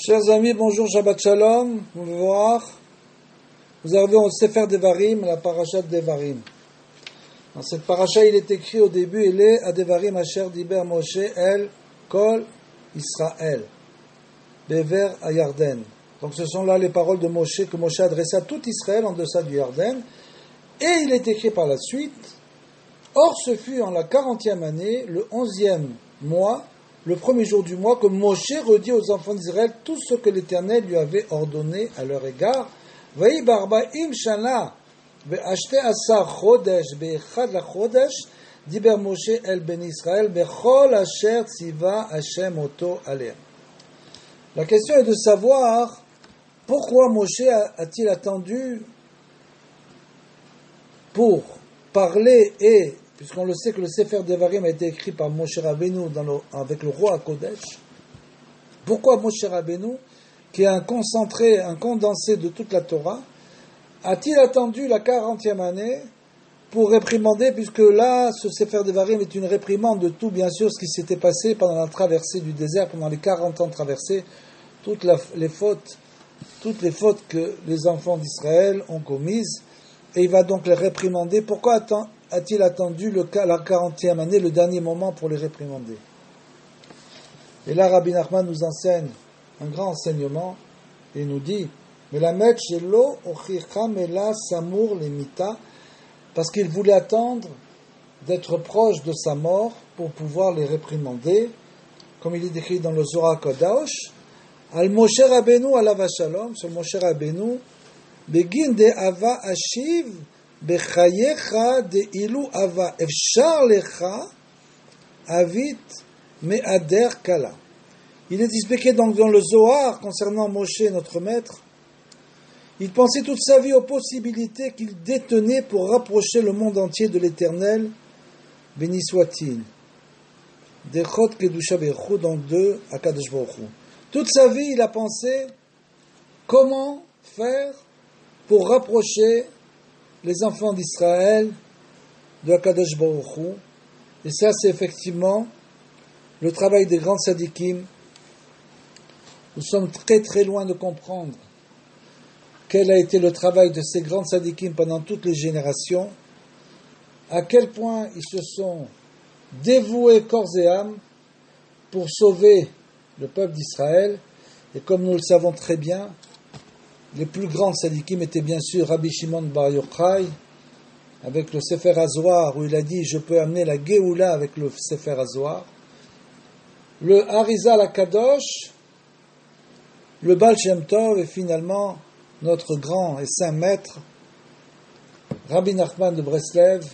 Chers amis, bonjour, Shabbat Shalom, vous allez voir. Vous avez au Sefer Devarim, la paracha de Devarim. Dans cette paracha, il est écrit au début, il est à Devarim Asher Diber Moshe El Kol Israël, Bever à Yarden. Donc ce sont là les paroles de Moshe que Moshe adressait à tout Israël en deçà du Yarden. Et il est écrit par la suite, or ce fut en la 40e année, le 11e mois, le premier jour du mois, que Moshe redit aux enfants d'Israël tout ce que l'Éternel lui avait ordonné à leur égard. Vaï barba'im shana ve'ashte asar chodesh be'echad la chodesh diber Moshe el ben Israël bechol asher tziva Hashem oto aleh. La question est de savoir pourquoi Moshe a-t-il attendu pour parler et puisqu'on le sait que le Sefer Devarim a été écrit par Moshe Rabbeinu avec le roi Kodesh. Pourquoi Moshe Rabbeinu, qui est un concentré, un condensé de toute la Torah, a-t-il attendu la 40e année pour réprimander, puisque là, ce Sefer Devarim est une réprimande de tout, bien sûr, ce qui s'était passé pendant la traversée du désert, pendant les 40 ans de traversée, toutes les fautes que les enfants d'Israël ont commises, et il va donc les réprimander. Pourquoi a-t-il attendu la 40e année, le dernier moment, pour les réprimander? Et là, Rabbi Nachman nous enseigne un grand enseignement, et nous dit, Melamed shelo ochicha mela samur lemita, parce qu'il voulait attendre d'être proche de sa mort pour pouvoir les réprimander, comme il est décrit dans le Zohar Kodash, al Moshe Rabbeinu alav shalom, sur Moshe Rabbeinu, begin de ava ashiv bechayecha de ilu ava efshar lecha avit me'ader kala. Il est expliqué donc dans le Zohar concernant Moshe, notre maître. Il pensait toute sa vie aux possibilités qu'il détenait pour rapprocher le monde entier de l'Éternel, béni soit-il. Dechot kedusha be'chu, donc de Akadosh Baruch Hu. Toute sa vie, il a pensé comment faire pour rapprocher les enfants d'Israël de Akadosh Baruch Hu. Et ça, c'est effectivement le travail des grands tzadikim. Nous sommes très très loin de comprendre quel a été le travail de ces grands tzadikim pendant toutes les générations, à quel point ils se sont dévoués corps et âme pour sauver le peuple d'Israël. Et comme nous le savons très bien, les plus grands tzadikim étaient bien sûr Rabbi Shimon Bar Yochai, avec le Sefer HaZohar, où il a dit « Je peux amener la Géoula avec le Sefer HaZohar », le Arizal HaKadosh, le Baal Shem Tov, et finalement notre grand et saint maître, Rabbi Nachman de Breslev,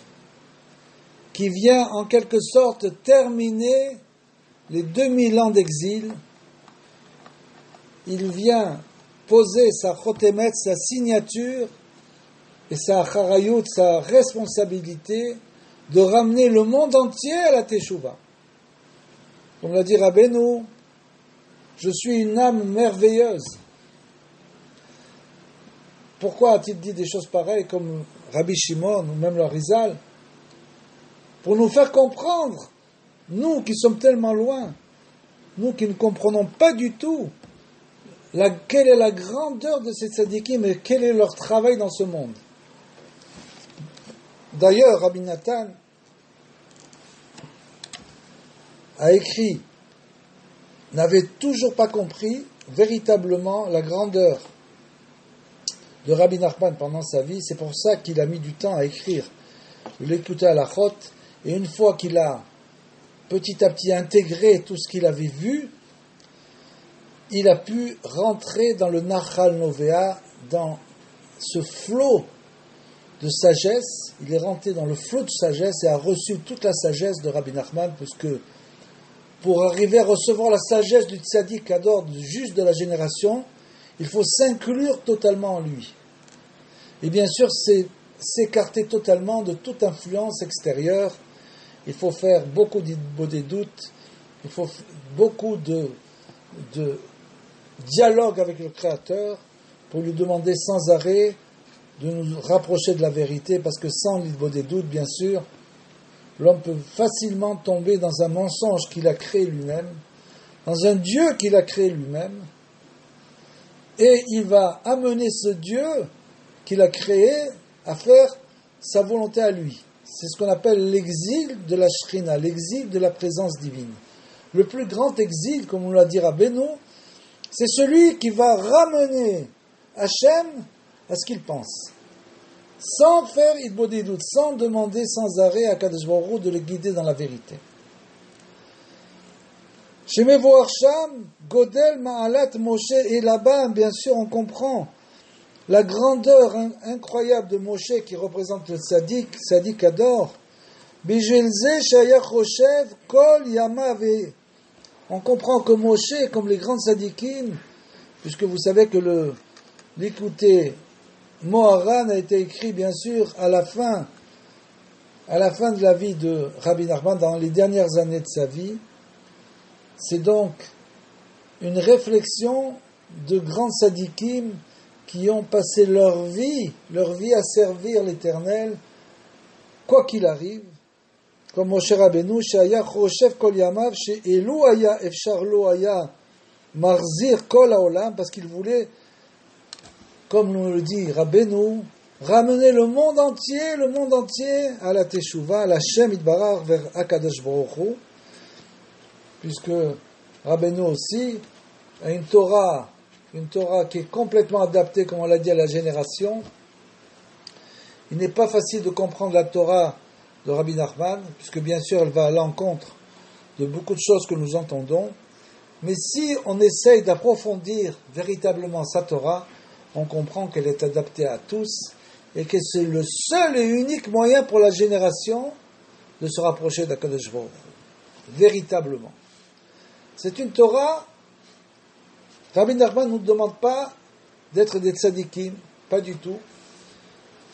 qui vient en quelque sorte terminer les 2000 ans d'exil. Il vient poser sa chotemet, sa signature et sa charayut, sa responsabilité de ramener le monde entier à la Teshuvah. Comme l'a dit Rabbeinu, je suis une âme merveilleuse. Pourquoi a-t-il dit des choses pareilles comme Rabbi Shimon ou même le Arizal? Pour nous faire comprendre, nous qui sommes tellement loin, nous qui ne comprenons pas du tout quelle est la grandeur de ces tzadikim et quel est leur travail dans ce monde. D'ailleurs, Rabbi Nathan a écrit, n'avait toujours pas compris véritablement la grandeur de Rabbi Nachman pendant sa vie. C'est pour ça qu'il a mis du temps à écrire l'écouter à la chot, et une fois qu'il a petit à petit intégré tout ce qu'il avait vu, il a pu rentrer dans le Nachal Novea, dans ce flot de sagesse. Il est rentré dans le flot de sagesse et a reçu toute la sagesse de Rabbi Nachman, parce que pour arriver à recevoir la sagesse du tzaddik Hador, du juste de la génération, il faut s'inclure totalement en lui. Et bien sûr, c'est s'écarter totalement de toute influence extérieure. Il faut faire beaucoup des doutes, il faut beaucoup de dialogue avec le Créateur pour lui demander sans arrêt de nous rapprocher de la vérité, parce que sans l'idée des doutes, bien sûr, l'homme peut facilement tomber dans un mensonge qu'il a créé lui-même, dans un Dieu qu'il a créé lui-même, et il va amener ce Dieu qu'il a créé à faire sa volonté à lui. C'est ce qu'on appelle l'exil de la Shrina, l'exil de la présence divine. Le plus grand exil, comme on l'a dit Rabbeinu, c'est celui qui va ramener Hachem à ce qu'il pense, sans faire idbodidout, sans demander sans arrêt à Kadosh Baruch Hu de le guider dans la vérité. Chez Mevoar Sham, Godel Ma'alat Moshe, et là-bas, bien sûr, on comprend la grandeur incroyable de Moshe qui représente le Tzaddik Ador. Bijelze Shayach Roshev Kol Yamav. On comprend que Moshe, comme les grands tzaddikim, puisque vous savez que l'écouter Moharan a été écrit bien sûr à la fin de la vie de Rabbi Nachman, dans les dernières années de sa vie. C'est donc une réflexion de grands tzaddikim qui ont passé leur vie à servir l'Éternel, quoi qu'il arrive, comme Moshe Rabbeinu, Shaya Choshev Kol Yamav, She'elu Aya Efshar Lo Aya Marzir Kol Haolam, parce qu'il voulait, comme nous le dit Rabbeinu, ramener le monde entier à la Teshuvah, à la Shem Itbarach vers Akadosh Baruch Hu, puisque Rabbeinu aussi a une Torah qui est complètement adaptée, comme on l'a dit, à la génération. Il n'est pas facile de comprendre la Torah de Rabbi Nachman, puisque bien sûr elle va à l'encontre de beaucoup de choses que nous entendons. Mais si on essaye d'approfondir véritablement sa Torah, on comprend qu'elle est adaptée à tous et que c'est le seul et unique moyen pour la génération de se rapprocher d'Akadosh Baruch Hu. Véritablement. C'est une Torah. Rabbi Nachman ne nous demande pas d'être des tzadikim, pas du tout.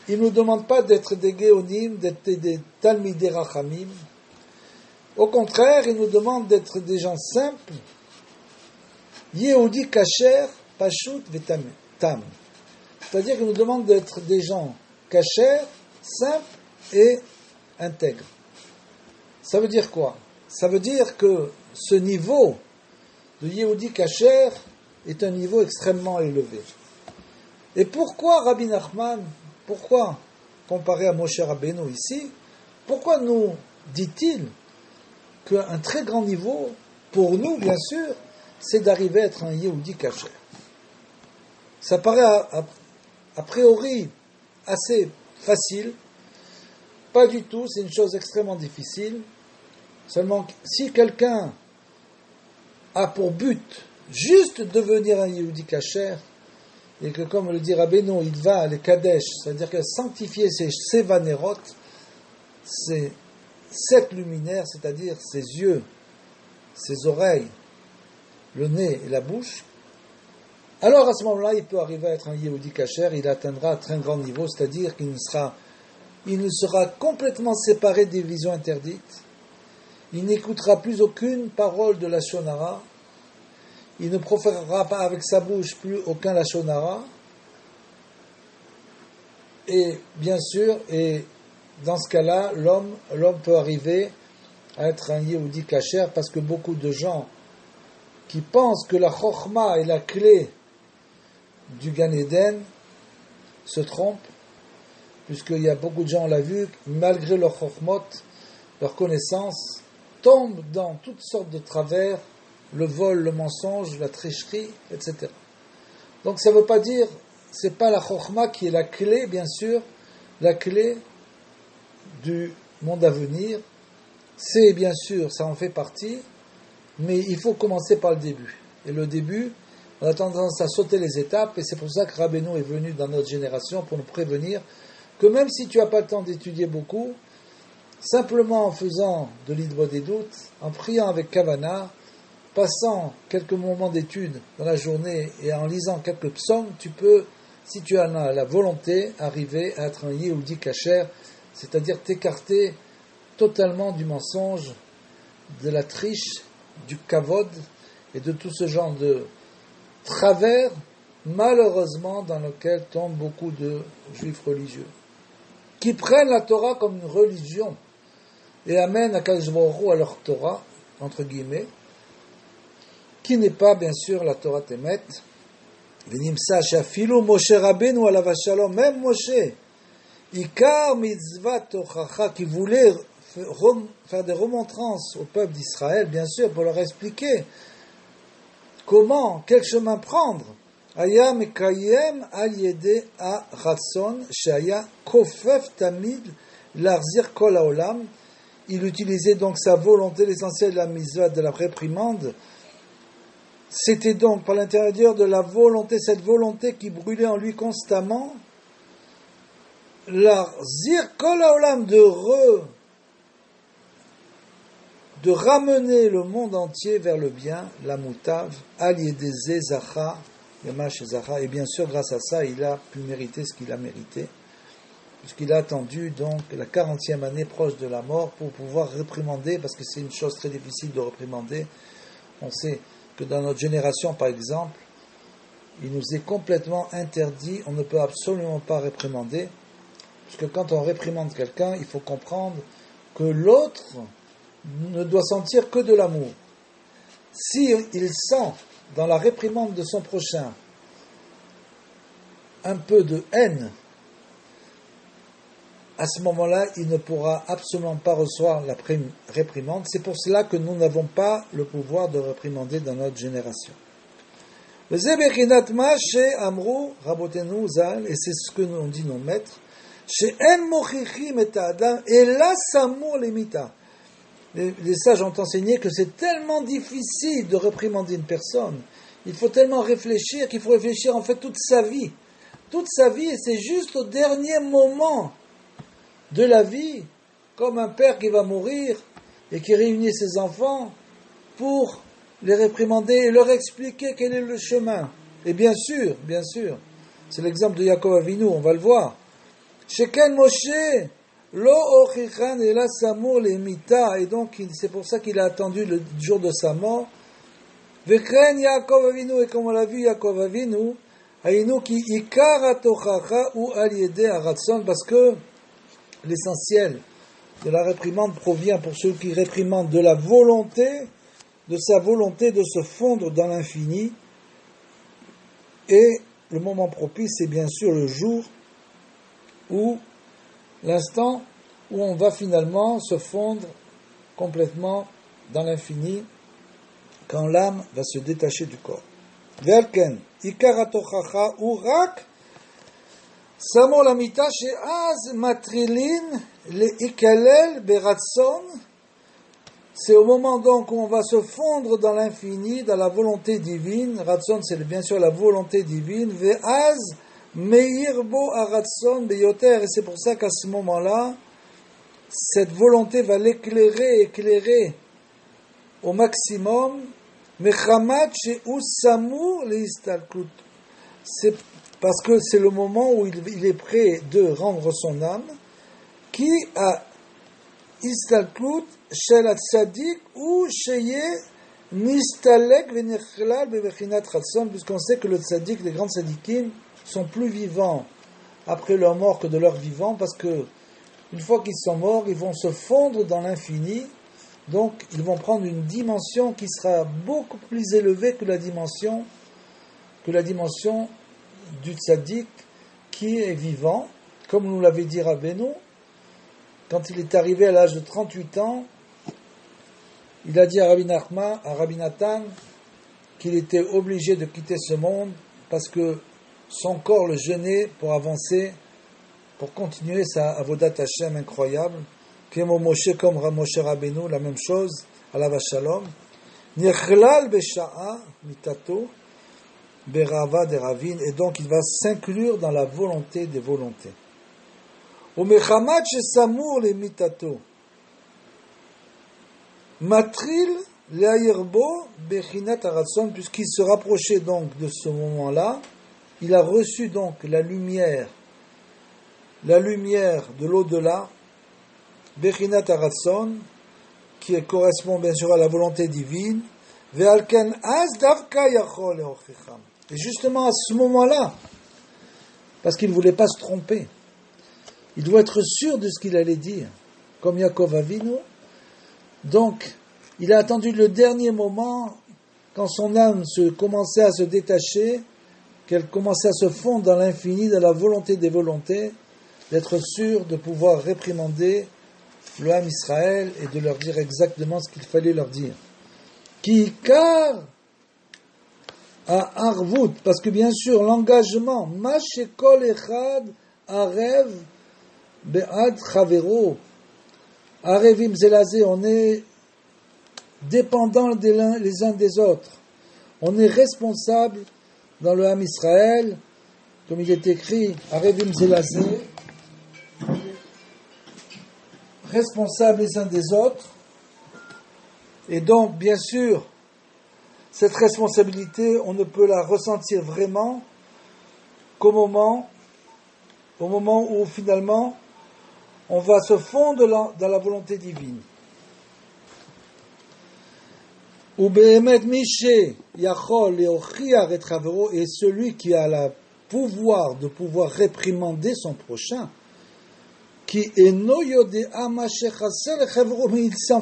Il ne nous demande pas d'être des géonim, d'être des talmidei rachamim. Au contraire, il nous demande d'être des gens simples, yehudi kasher, pashut vetam. C'est-à-dire qu'il nous demande d'être des gens kasher, simples et intègres. Ça veut dire quoi? Ça veut dire que ce niveau de yehudi kasher est un niveau extrêmement élevé. Et pourquoi Rabbi Nachman, pourquoi comparé à Moshe Rabbeinu ici, pourquoi nous dit-il qu'un très grand niveau, pour nous bien sûr, c'est d'arriver à être un yehudi kasher? Ça paraît a priori assez facile, pas du tout, c'est une chose extrêmement difficile. Seulement, si quelqu'un a pour but juste de devenir un yehudi kasher, et que, comme le dit Rabbeinu, il va à les Kadesh, c'est-à-dire qu'il a sanctifié ses Sevanerot, ses 7 luminaires, c'est-à-dire ses yeux, ses oreilles, le nez et la bouche, alors à ce moment-là, il peut arriver à être un yehudi kasher, il atteindra un très grand niveau, c'est-à-dire qu'il ne sera complètement séparé des visions interdites, il n'écoutera plus aucune parole de la Lashon Hara, il ne proférera pas avec sa bouche plus aucun Lashon Hara. Et bien sûr, et dans ce cas-là, l'homme peut arriver à être un yehudi kasher, parce que beaucoup de gens qui pensent que la chokhma est la clé du Gan Eden se trompent, puisqu'il y a beaucoup de gens, on l'a vu, malgré leur chokhmot, leur connaissance, tombent dans toutes sortes de travers, le vol, le mensonge, la tricherie, etc. Donc ça ne veut pas dire, c'est pas la chokhma qui est la clé, bien sûr, la clé du monde à venir. C'est bien sûr, ça en fait partie, mais il faut commencer par le début. Et le début, on a tendance à sauter les étapes, et c'est pour ça que Rabbeinu est venu dans notre génération pour nous prévenir que même si tu n'as pas le temps d'étudier beaucoup, simplement en faisant de l'idbodidout, en priant avec kavana, passant quelques moments d'étude dans la journée et en lisant quelques psaumes, tu peux, si tu en as la volonté, arriver à être un yehudi kasher, c'est-à-dire t'écarter totalement du mensonge, de la triche, du kavod et de tout ce genre de travers, malheureusement, dans lequel tombent beaucoup de juifs religieux, qui prennent la Torah comme une religion et amènent Akadosh Baruch Hu à leur Torah, entre guillemets, qui n'est pas, bien sûr, la Torah Temet, Venimsa shafilu Moshe Rabbeinu alav shalom, même Moshe, Ikar mitzvah tochacha, qui voulait faire des remontrances au peuple d'Israël, bien sûr, pour leur expliquer comment, quel chemin prendre. Aya mekayem al yede a ratson shaya kofef tamid l'arzir kol haolam. Il utilisait donc sa volonté, l'essentiel de la mitzvah, de la réprimande. C'était donc par l'intérieur de la volonté, cette volonté qui brûlait en lui constamment, l'arzir kol haolam, de ramener le monde entier vers le bien, la moutave, al yedeze zacha, yamash zacha, et bien sûr grâce à ça il a pu mériter ce qu'il a mérité, puisqu'il a attendu donc la 40e année proche de la mort pour pouvoir réprimander, parce que c'est une chose très difficile de réprimander. On sait que dans notre génération par exemple, il nous est complètement interdit, on ne peut absolument pas réprimander, puisque quand on réprimande quelqu'un, il faut comprendre que l'autre ne doit sentir que de l'amour. Si il sent dans la réprimande de son prochain un peu de haine, à ce moment-là, il ne pourra absolument pas recevoir la réprimande. C'est pour cela que nous n'avons pas le pouvoir de réprimander dans notre génération. Et c'est ce que nous ont dit nos maîtres. Les sages ont enseigné que c'est tellement difficile de réprimander une personne. Il faut tellement réfléchir qu'il faut réfléchir en fait toute sa vie. Toute sa vie, et c'est juste au dernier moment de la vie, comme un père qui va mourir et qui réunit ses enfants pour les réprimander et leur expliquer quel est le chemin. Et bien sûr, c'est l'exemple de Yaakov Avinu, on va le voir. Sheken Moshe Lo ochichan ela samur lemita, et donc c'est pour ça qu'il a attendu le jour de sa mort. Vekren Yaakov Avinu, et comme on l'a vu, Yaakov Avinu, Ainu ki ikar atochacha ou al yede aratson, parce que l'essentiel de la réprimande provient pour ceux qui réprimandent de la volonté, de sa volonté de se fondre dans l'infini. Et le moment propice, c'est bien sûr le jour où l'instant où on va finalement se fondre complètement dans l'infini, quand l'âme va se détacher du corps. Velken, ikar atochacha urak, samo lamita she'az matrilin leikalel beratson. C'est au moment donc où on va se fondre dans l'infini, dans la volonté divine. Ratson, c'est bien sûr la volonté divine. Ve'az meirbo aratson beyoter, et c'est pour ça qu'à ce moment-là, cette volonté va éclairer au maximum. Mechamat she'u samur leistalkut. C'est parce que c'est le moment où il est prêt de rendre son âme, qui a istalkut shel hatzadik ou sheye nistalek venechlal bebechinat ratson, puisqu'on sait que le tzadik, les grands tzadikim, sont plus vivants après leur mort que de leur vivant, parce que une fois qu'ils sont morts, ils vont se fondre dans l'infini, donc ils vont prendre une dimension qui sera beaucoup plus élevée que la dimension du tzaddik qui est vivant, comme nous l'avait dit Rabbeinu. Quand il est arrivé à l'âge de 38 ans, il a dit à Rabbi Nathan, qu'il était obligé de quitter ce monde parce que son corps le gênait pour avancer, pour continuer sa avodat Hashem incroyable. Kemo Moshe, comme Moshe Rabbeinu, la même chose, alav shalom. Nechlal besha'a mitato berava de ravin, et donc il va s'inclure dans la volonté des volontés. Umechamat shesamur le mitato matril leayirbo bechinat aratson, puisqu'il se rapprochait donc de ce moment-là, il a reçu donc la lumière de l'au-delà, bechinat aratson, qui correspond bien sûr à la volonté divine. Ve'alken az davka yachol leochicham. Et justement à ce moment-là, parce qu'il ne voulait pas se tromper, il doit être sûr de ce qu'il allait dire, comme Yaakov Avinu. Donc, il a attendu le dernier moment, quand son âme commençait à se détacher, qu'elle commençait à se fondre dans l'infini, dans la volonté des volontés, d'être sûre de pouvoir réprimander le Ham Israël et de leur dire exactement ce qu'il fallait leur dire. Qui car à Arvut, parce que bien sûr l'engagement, Mashekol Echad Arev Be'ad Chavero, Arevim Zelazé, on est dépendants les uns des autres. On est responsable dans le Ham Israël, comme il est écrit, Arevim Zelazé, responsables les uns des autres. Et donc, bien sûr, cette responsabilité, on ne peut la ressentir vraiment qu'au moment où finalement on va se fondre dans la volonté divine. Et celui qui a le pouvoir de pouvoir réprimander son prochain, qui est noyodé mais en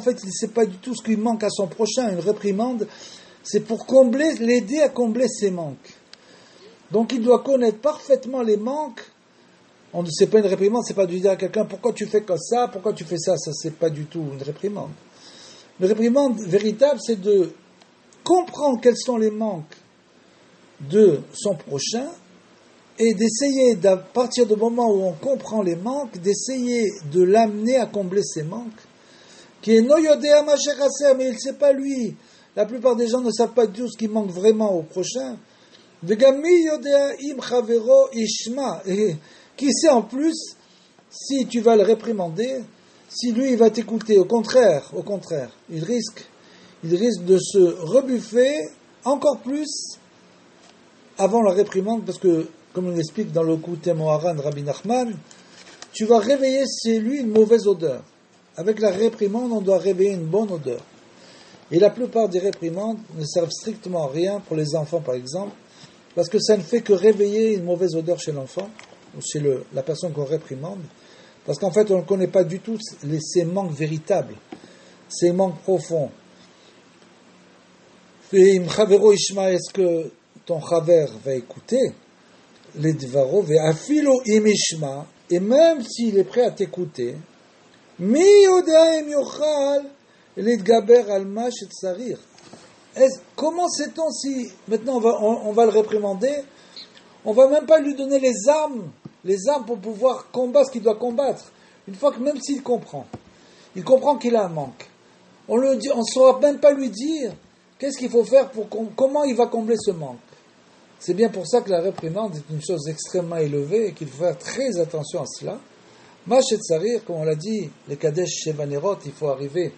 fait il ne sait pas du tout ce qui manque à son prochain. Une réprimande, c'est pour l'aider à combler ses manques. Donc il doit connaître parfaitement les manques. On ne sait pas, une réprimande, c'est pas de dire à quelqu'un pourquoi tu fais comme ça, pourquoi tu fais ça, ça c'est pas du tout une réprimande. Une réprimande véritable, c'est de comprendre quels sont les manques de son prochain et d'essayer, à partir du moment où on comprend les manques, d'essayer de l'amener à combler ses manques. Qui est noyodéa macheraser, mais il ne sait pas lui. La plupart des gens ne savent pas du tout ce qui manque vraiment au prochain. Vegami yodéa im chavero ishma. Et qui sait en plus si tu vas le réprimander, si lui il va t'écouter. Au contraire, il risque de se rebuffer encore plus avant la réprimande, parce que, comme on l'explique dans le Kouté Moharan de Rabbi Nachman, tu vas réveiller chez lui une mauvaise odeur. Avec la réprimande, on doit réveiller une bonne odeur. Et la plupart des réprimandes ne servent strictement à rien, pour les enfants par exemple, parce que ça ne fait que réveiller une mauvaise odeur chez l'enfant, ou chez la personne qu'on réprimande, parce qu'en fait on ne connaît pas du tout ces manques véritables, ces manques profonds. Et est-ce que ton chaver va écouter les dvaro, ve'afilo im ishma, et même s'il est prêt à t'écouter, mi yoda im yochal l'idgaber al ma shetzarir. Comment sait-on si maintenant on va le réprimander, on va même pas lui donner les armes pour pouvoir combattre ce qu'il doit combattre. Une fois que même s'il comprend qu'il a un manque, on ne saura même pas lui dire qu'est-ce qu'il faut faire comment il va combler ce manque. C'est bien pour ça que la réprimande est une chose extrêmement élevée et qu'il faut faire très attention à cela. Machet Sarir, comme on l'a dit, les Kadesh Shevanerot, il faut arriver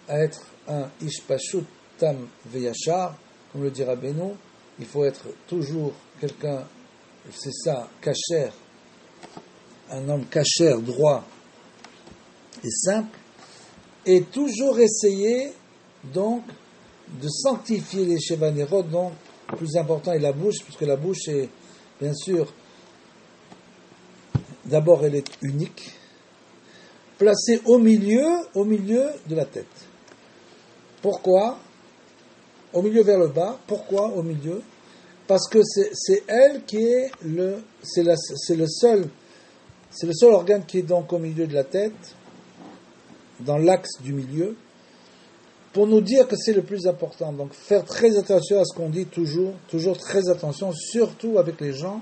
à être un Ishpashut Tam Veyachar, comme le dit Rabbeinu, il faut être toujours quelqu'un, c'est ça, kasher, un homme kasher, droit et simple, et toujours essayer donc de sanctifier les Shevanerot. Donc le plus important est la bouche, puisque la bouche est, bien sûr, d'abord elle est unique, placée au milieu de la tête. Pourquoi? Au milieu vers le bas. Pourquoi au milieu? Parce que c'est elle qui est c'est le seul organe qui est donc au milieu de la tête, dans l'axe du milieu, pour nous dire que c'est le plus important. Donc faire très attention à ce qu'on dit toujours très attention, surtout avec les gens.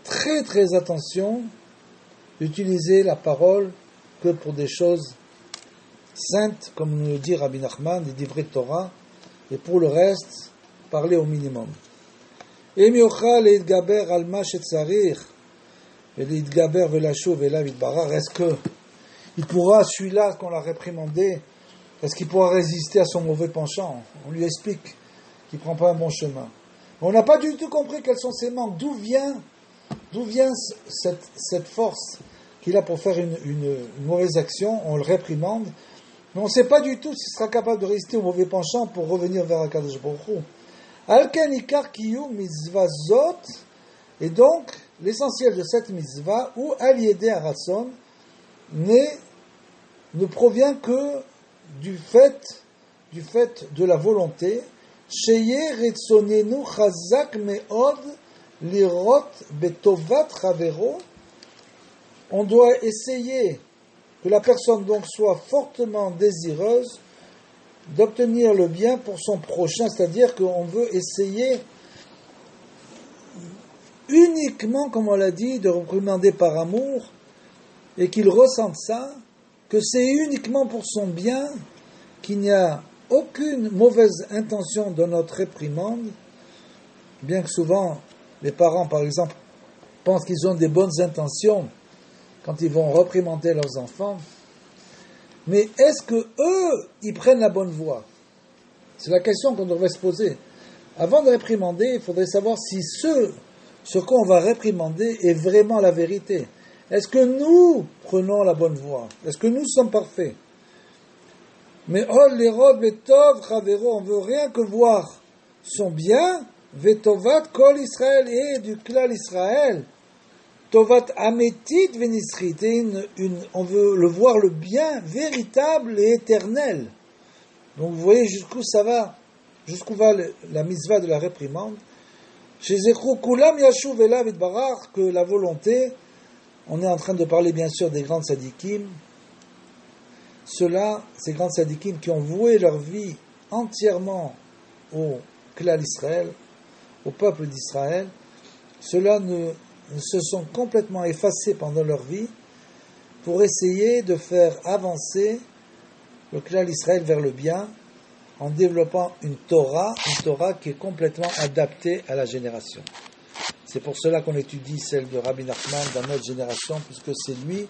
Très très attention d'utiliser la parole que pour des choses saintes, comme nous le dit Rabbi Nachman, des divrei Torah, et pour le reste, parler au minimum. Est-ce que il pourra, celui-là qu'on l'a réprimandé, est-ce qu'il pourra résister à son mauvais penchant? On lui explique qu'il ne prend pas un bon chemin. Mais on n'a pas du tout compris quels sont ses manques. D'où vient cette force qu'il a pour faire une mauvaise action? On le réprimande, mais on ne sait pas du tout s'il sera capable de résister au mauvais penchant pour revenir vers Akadosh Baruch Hu. Alken ikar kiyum mitzvah zot, et donc l'essentiel de cette mitzvah, ou aliédé à Ratson, ne provient que du fait de la volonté, שיהיה רצוננו חזק מאוד לראות בטובת חברו. On doit essayer que la personne donc soit fortement désireuse d'obtenir le bien pour son prochain, c'est-à-dire qu'on veut essayer uniquement, comme on l'a dit, de réprimander par amour, et qu'il ressente ça, que c'est uniquement pour son bien, qu'il n'y a aucune mauvaise intention dans notre réprimande, bien que souvent les parents, par exemple, pensent qu'ils ont des bonnes intentions quand ils vont réprimander leurs enfants. Mais est-ce que eux, ils prennent la bonne voie? C'est la question qu'on devrait se poser. Avant de réprimander, il faudrait savoir si ce qu'on va réprimander est vraiment la vérité. Est-ce que nous prenons la bonne voie? Est-ce que nous sommes parfaits? Mais l'érod vetov chavero, on veut rien que voir son bien, vetovat kol Israël et du klal Israël, tovat ametit venisrit, on veut le voir le bien véritable et éternel. Donc vous voyez jusqu'où ça va, jusqu'où va la mitzvah de la réprimande. Chez Zechou kulam yashuv elav itbarach, que la volonté, on est en train de parler bien sûr des grands tzadikim. Ceux-là, ces grands tzadikim qui ont voué leur vie entièrement au klal Israël, au peuple d'Israël, ceux-là se sont complètement effacés pendant leur vie pour essayer de faire avancer le klal Israël vers le bien en développant une Torah qui est complètement adaptée à la génération. C'est pour cela qu'on étudie celle de Rabbi Nachman dans notre génération, puisque c'est lui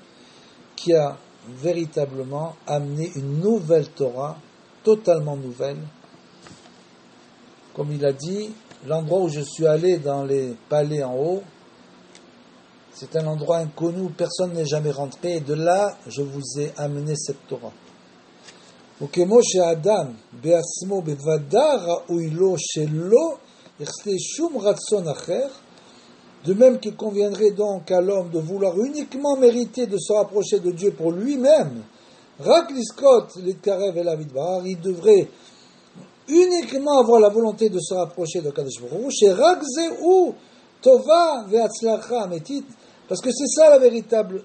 qui a véritablement amené une nouvelle Torah, totalement nouvelle. Comme il a dit, l'endroit où je suis allé dans les palais en haut, c'est un endroit inconnu où personne n'est jamais rentré, et de là, je vous ai amené cette Torah. וכמו שאדם בעצמו בוודאי ראוי לו שלא יחסה שום רצון אחר, de même qu'il conviendrait donc à l'homme de vouloir uniquement mériter de se rapprocher de Dieu pour lui-même, rak liskot litkarev elav yitbarach, il devrait uniquement avoir la volonté de se rapprocher de Kadosh Baruch Hu, sherak zeu tova ve'atzlacha ametit, parce que c'est ça la véritable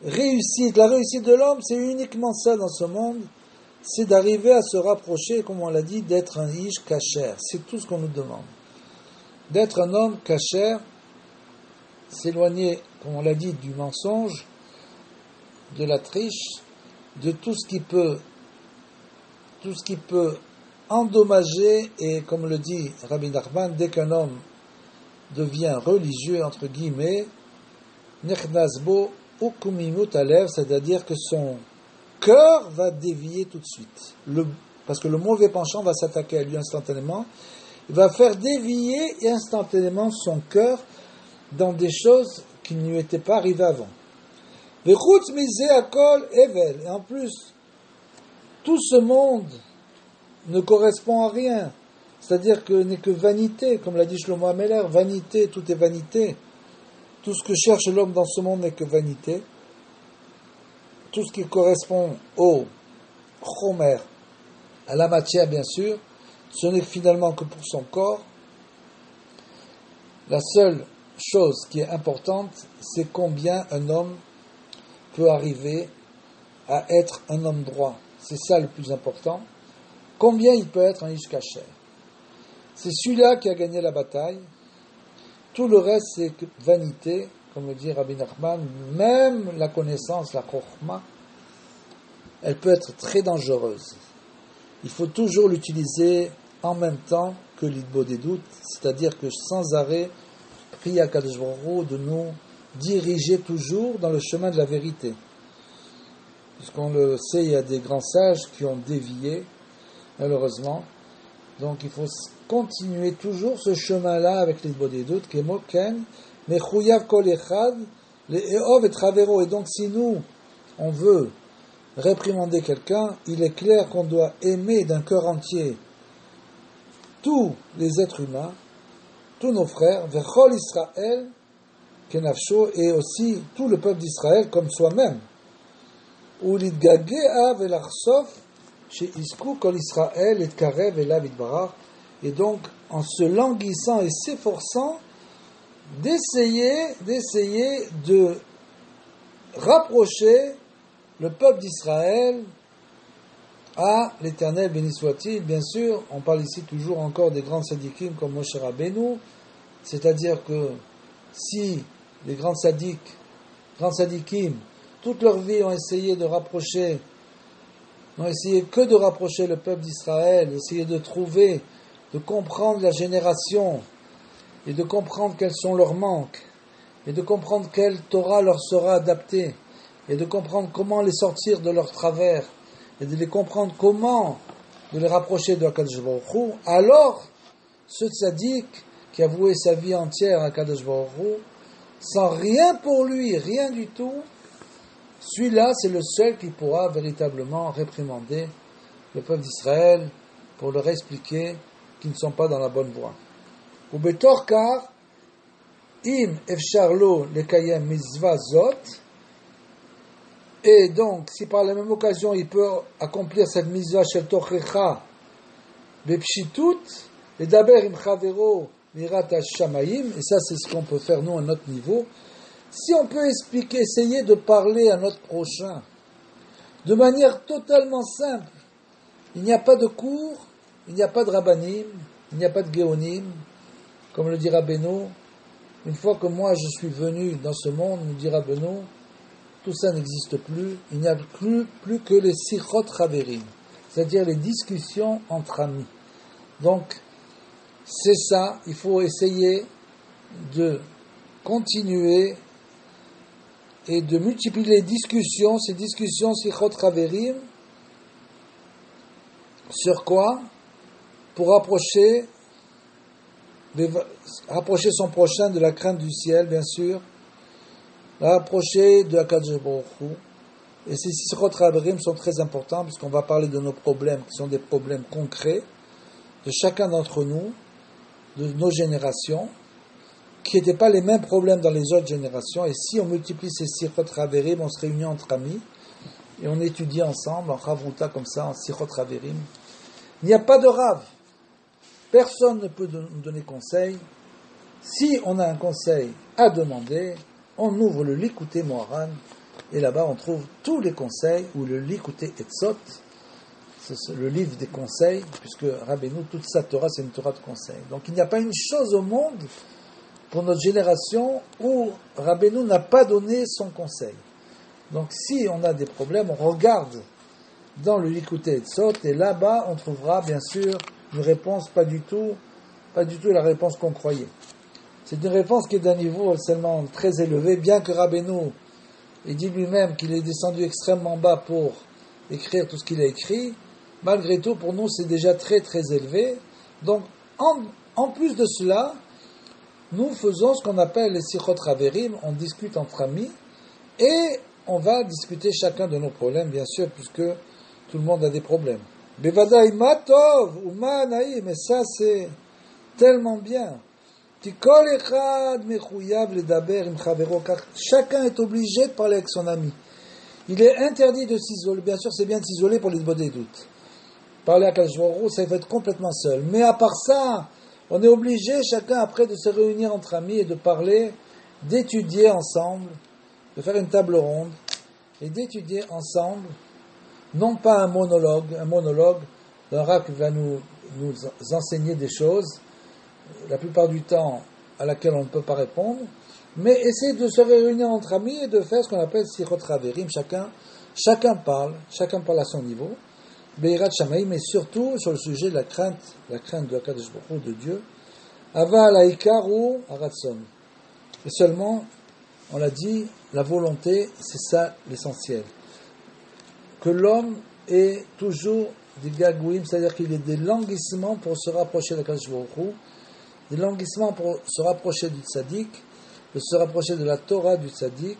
réussite. La réussite de l'homme, c'est uniquement ça dans ce monde, c'est d'arriver à se rapprocher, comme on l'a dit, d'être un ish kasher. C'est tout ce qu'on nous demande. D'être un homme kasher, s'éloigner, comme on l'a dit, du mensonge, de la triche, de tout ce qui peut endommager, et comme le dit Rabbi Nachman, dès qu'un homme devient religieux, entre guillemets, nechnasbo ukumimut alev, c'est-à-dire que son cœur va dévier tout de suite. Parce que le mauvais penchant va s'attaquer à lui instantanément. Il va faire dévier instantanément son cœur dans des choses qui ne lui étaient pas arrivées avant. Et en plus, tout ce monde ne correspond à rien. C'est-à-dire que n'est que vanité, comme l'a dit Shlomo Ameler, vanité, tout est vanité. Tout ce que cherche l'homme dans ce monde n'est que vanité. Tout ce qui correspond au chomer, à la matière bien sûr, ce n'est finalement que pour son corps. La seule chose qui est importante, c'est combien un homme peut arriver à être un homme droit. C'est ça le plus important. Combien il peut être un ish kasher. C'est celui-là qui a gagné la bataille. Tout le reste, c'est vanité, comme le dit Rabbi Nachman. Même la connaissance, la chokhma, elle peut être très dangereuse. Il faut toujours l'utiliser en même temps que l'idbo des doutes, c'est-à-dire que sans arrêt, prier à Kadosh Baruch Hu de nous diriger toujours dans le chemin de la vérité. Puisqu'on le sait, il y a des grands sages qui ont dévié, malheureusement. Donc il faut continuer toujours ce chemin-là avec l'idbo des doutes, qui est moken, mechuyav kol echad, le eov et travero. Et donc si nous, on veut réprimander quelqu'un, il est clair qu'on doit aimer d'un cœur entier tous les êtres humains, tous nos frères, vechol Israël, kenafsho, et aussi tout le peuple d'Israël comme soi-même. Ou l'idgagea velachsof, chez isku kol Israël et karev elav itbarach, et donc en se languissant et s'efforçant d'essayer de rapprocher le peuple d'Israël à l'Éternel, béni soit-il. Bien sûr, on parle ici toujours encore des grands tzadikim comme Moshe Rabbeinu, c'est-à-dire que si les grands tzadikim, toute leur vie ont essayé que de rapprocher le peuple d'Israël, essayer de trouver, de comprendre la génération, et de comprendre quels sont leurs manques, et de comprendre quelle Torah leur sera adaptée, et de comprendre comment les sortir de leur travers, et de les comprendre comment de les rapprocher de HaKadosh Baruch Hu. Alors, ce tzaddik qui a voué sa vie entière à HaKadosh Baruch Hu, sans rien pour lui, rien du tout, celui-là, c'est le seul qui pourra véritablement réprimander le peuple d'Israël pour leur expliquer qu'ils ne sont pas dans la bonne voie. Ou betor kar, im efshar lo lekayem mitzvah zot, et donc, si par la même occasion il peut accomplir cette mitzvah shel tochecha bepshitut, et daber im chavero mirat hashamayim, et ça c'est ce qu'on peut faire nous à notre niveau. Si on peut essayer de parler à notre prochain de manière totalement simple, il n'y a pas de cours, il n'y a pas de rabbanim, il n'y a pas de géonim, comme le dit Rabbeinu. Une fois que moi je suis venu dans ce monde, nous dit Rabbeinu, tout ça n'existe plus, il n'y a plus que les sichot chaverim, c'est-à-dire les discussions entre amis. Donc, c'est ça, il faut essayer de continuer et de multiplier ces discussions sichot chaverim, sur quoi? Pour rapprocher son prochain de la crainte du ciel, bien sûr, rapprocher de HaKadosh Baruch Hu. Et ces sichot chaverim sont très importants, parce qu'on va parler de nos problèmes, qui sont des problèmes concrets, de chacun d'entre nous, de nos générations, qui n'étaient pas les mêmes problèmes dans les autres générations. Et si on multiplie ces sichot chaverim, on se réunit entre amis, et on étudie ensemble, en chavruta comme ça, en sichot chaverim. Il n'y a pas de rav. Personne ne peut nous donner conseil. Si on a un conseil à demander, on ouvre le Likutei Moharan, et là-bas on trouve tous les conseils, ou le Likutei Etzot, c'est le livre des conseils, puisque Rabbeinu, toute sa Torah, c'est une Torah de conseils. Donc il n'y a pas une chose au monde, pour notre génération, où Rabbeinu n'a pas donné son conseil. Donc si on a des problèmes, on regarde dans le Likutei Etzot, et là-bas on trouvera bien sûr une réponse pas du tout la réponse qu'on croyait. C'est une réponse qui est d'un niveau seulement très élevé, bien que Rabbeinu ait dit lui-même qu'il est descendu extrêmement bas pour écrire tout ce qu'il a écrit. Malgré tout, pour nous, c'est déjà très très élevé. Donc, en plus de cela, nous faisons ce qu'on appelle les sichot chaverim, on discute entre amis, et on va discuter chacun de nos problèmes, bien sûr, puisque tout le monde a des problèmes. Bevadaï ma tov ou ma naï, mais ça c'est tellement bien. Tikol echad mechouyav ledaber im chavero, car chacun est obligé de parler avec son ami. Il est interdit de s'isoler. Bien sûr, c'est bien de s'isoler pour les bonnes doutes. Parler à HaKadosh Baruch Hu, ça va être complètement seul. Mais à part ça, on est obligé chacun après de se réunir entre amis et de parler, d'étudier ensemble, de faire une table ronde et d'étudier ensemble. Non pas un monologue d'un rabbin qui va nous enseigner des choses, la plupart du temps à laquelle on ne peut pas répondre, mais essayer de se réunir entre amis et de faire ce qu'on appelle sichot chaverim, chacun parle à son niveau, beirat shamaim, mais surtout sur le sujet de la crainte de HaKadosh Baruch Hu, de Dieu, aval ha'ikar hu haratzon. Et seulement, on l'a dit, la volonté, c'est ça l'essentiel. Que l'homme ait toujours des gagouim, c'est-à-dire qu'il ait des languissements pour se rapprocher de HaKadosh Baruch Hu, des languissements pour se rapprocher du tzaddik, de se rapprocher de la Torah du tzaddik,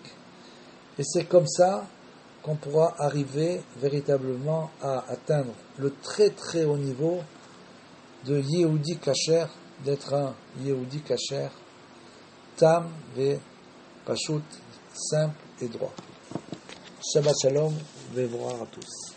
et c'est comme ça qu'on pourra arriver véritablement à atteindre le très très haut niveau de Yehudi Kasher, d'être un Yehudi Kasher, tam ve pashut, simple et droit. Shabbat Shalom, ve'vorah à tous.